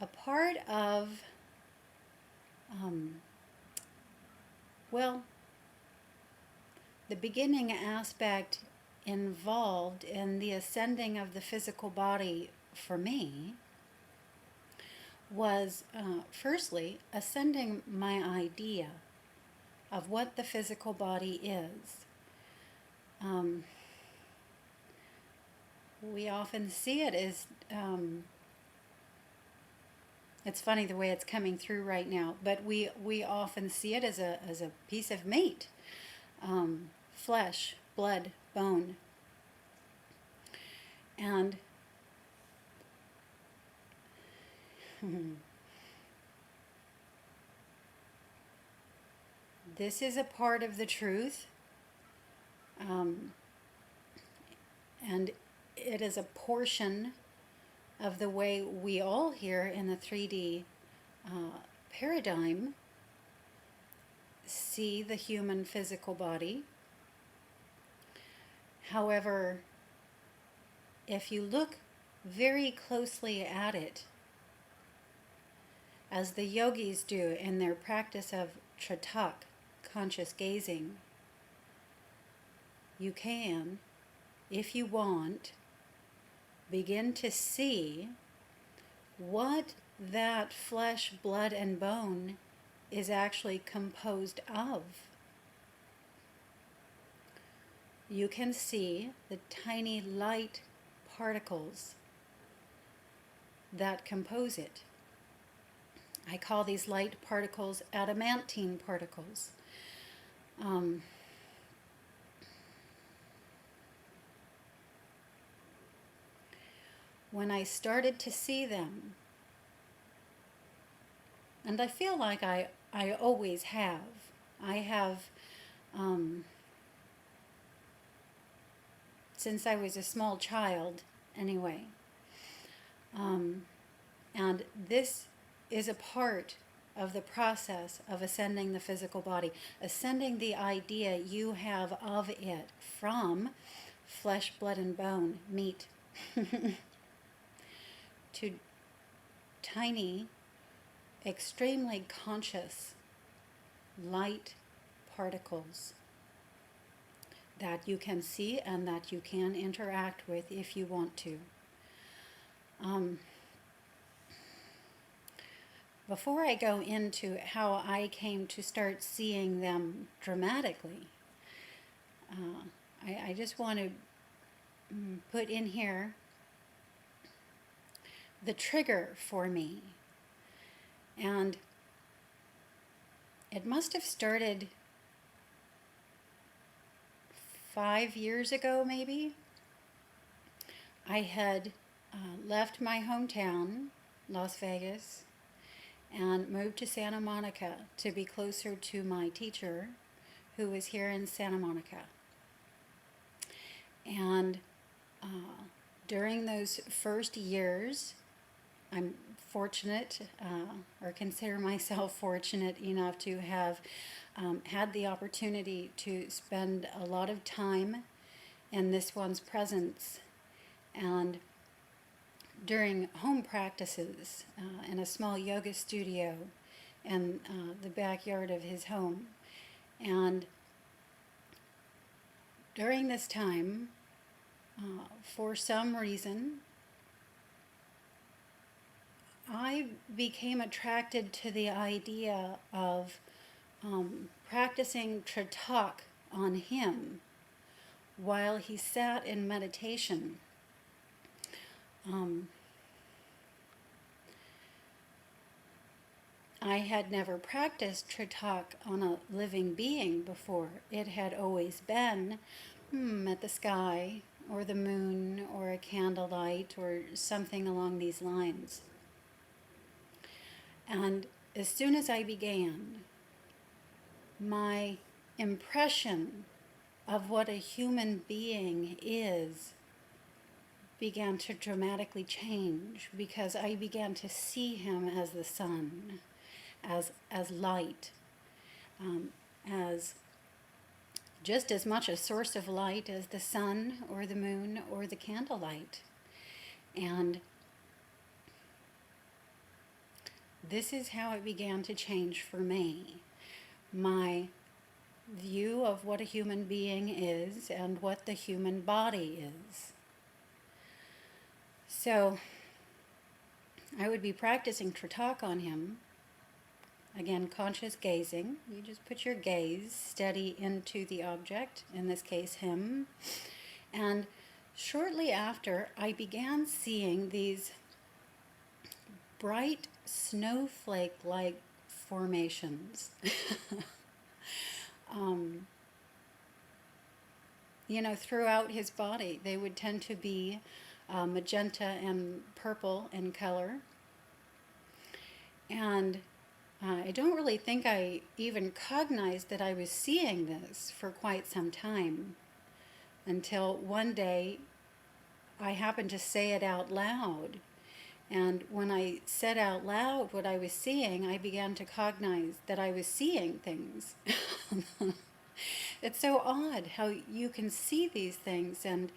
a part of, well, the beginning aspect involved in the ascending of the physical body for me was firstly ascending my idea of what the physical body is. We often see it as, it's funny the way it's coming through right now, but we often see it as a piece of meat, flesh, blood, bone. And this is a part of the truth, and it is a portion of the way we all here in the 3D paradigm see the human physical body. However, if you look very closely at it, as the yogis do in their practice of tratak, conscious gazing, you can, if you want, begin to see what that flesh, blood, and bone is actually composed of. You can see the tiny light particles that compose it. I call these light particles adamantine particles. When I started to see them, and I feel like I always have, I have, since I was a small child anyway, and this is a part of the process of ascending the physical body, ascending the idea you have of it from flesh, blood, and bone, meat, to tiny, extremely conscious light particles that you can see and that you can interact with if you want to. Before I go into how I came to start seeing them dramatically, I just want to put in here the trigger for me. And it must have started 5 years ago, maybe. I had left my hometown, Las Vegas, and moved to Santa Monica to be closer to my teacher, who was here in Santa Monica. And during those first years, I'm fortunate, or consider myself fortunate enough to have had the opportunity to spend a lot of time in this one's presence. And during home practices in a small yoga studio in the backyard of his home. And during this time, for some reason, I became attracted to the idea of practicing tratak on him while he sat in meditation. I had never practiced tratak on a living being before. It had always been at the sky or the moon or a candlelight or something along these lines. And as soon as I began, my impression of what a human being is began to dramatically change, because I began to see him as the sun, as light, as just as much a source of light as the sun or the moon or the candlelight. And this is how it began to change for me. My view of what a human being is and what the human body is. So I would be practicing Tritak on him. Again, conscious gazing. You just put your gaze steady into the object, in this case him. And shortly after, I began seeing these bright snowflake-like formations. Throughout his body. They would tend to be magenta and purple in color. And I don't really think I even cognized that I was seeing this for quite some time, until one day I happened to say it out loud. And when I said out loud what I was seeing, I began to cognize that I was seeing things. It's so odd how you can see these things and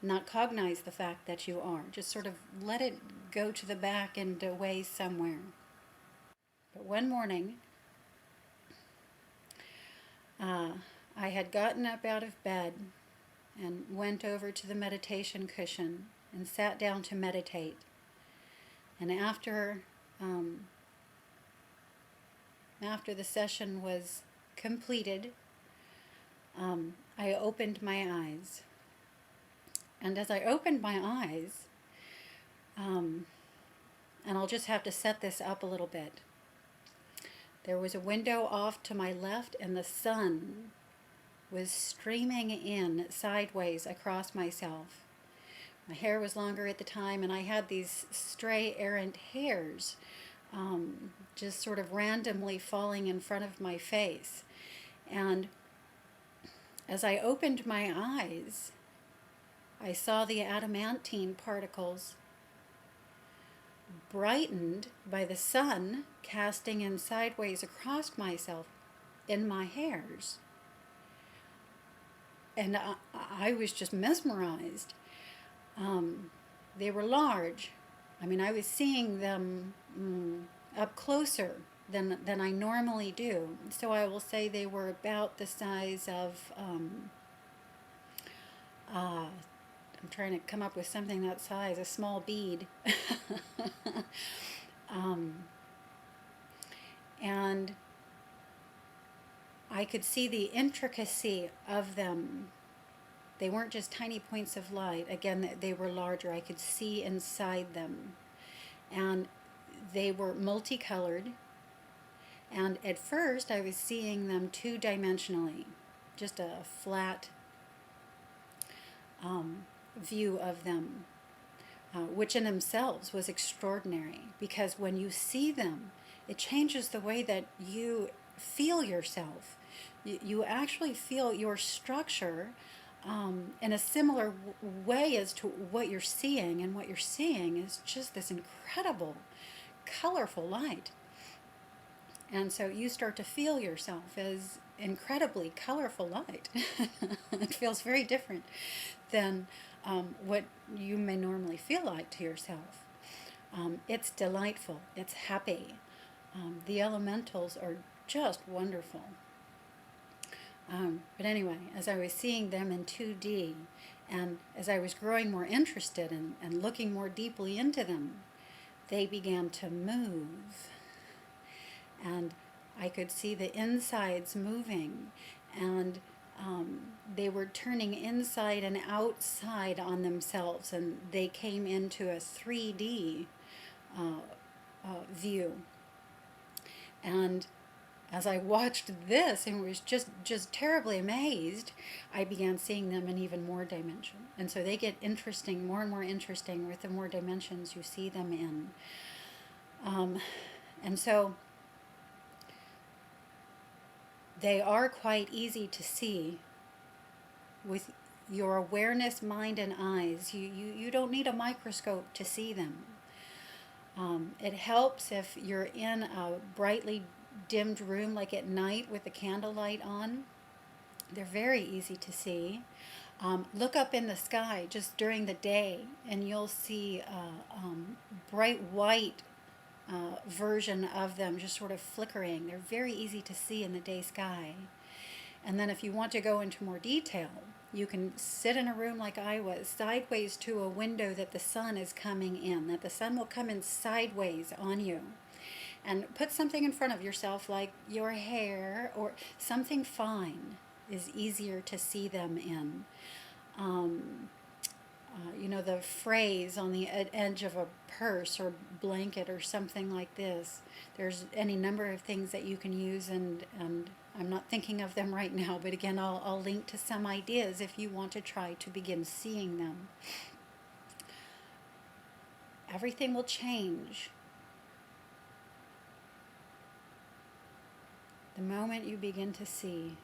not cognize the fact that you are. Just sort of let it go to the back and away somewhere. But one morning, I had gotten up out of bed and went over to the meditation cushion and sat down to meditate. And after the session was completed, I opened my eyes. And as I opened my eyes, and I'll just have to set this up a little bit, there was a window off to my left, and the sun was streaming in sideways across myself. My hair was longer at the time, and I had these stray errant hairs just sort of randomly falling in front of my face. And as I opened my eyes, I saw the adamantine particles brightened by the sun casting in sideways across myself in my hairs. And I was just mesmerized. They were large. I mean, I was seeing them up closer than I normally do. So I will say they were about the size of, I'm trying to come up with something that size, a small bead. And I could see the intricacy of them. They weren't just tiny points of light. Again, they were larger. I could see inside them. And they were multicolored. And at first, I was seeing them two-dimensionally, just a flat view of them, which in themselves was extraordinary, because when you see them, it changes the way that you feel yourself. You actually feel your structure in a similar way as to what you're seeing, and what you're seeing is just this incredible, colorful light. And so you start to feel yourself as incredibly colorful light. It feels very different than what you may normally feel like to yourself. It's delightful. It's happy. The elementals are just wonderful. But anyway, as I was seeing them in 2D, and as I was growing more interested and looking more deeply into them, they began to move. And I could see the insides moving, and they were turning inside and outside on themselves, and they came into a 3D view. And as I watched this and was just terribly amazed, I began seeing them in even more dimension. And so they get interesting, more and more interesting with the more dimensions you see them in. And so they are quite easy to see with your awareness, mind, and eyes. You don't need a microscope to see them. It helps if you're in a brightly dimmed room, like at night with the candlelight on. They're very easy to see. Look up in the sky just during the day, and you'll see bright white version of them just sort of flickering. They're very easy to see in the day sky. And then if you want to go into more detail, you can sit in a room like I was, sideways to a window that the sun is coming in, that the sun will come in sideways on you. And put something in front of yourself like your hair or something fine is easier to see them in. The phrase on the edge of a purse or blanket or something like this. There's any number of things that you can use, and I'm not thinking of them right now, but again, I'll link to some ideas if you want to try to begin seeing them. Everything will change the moment you begin to see.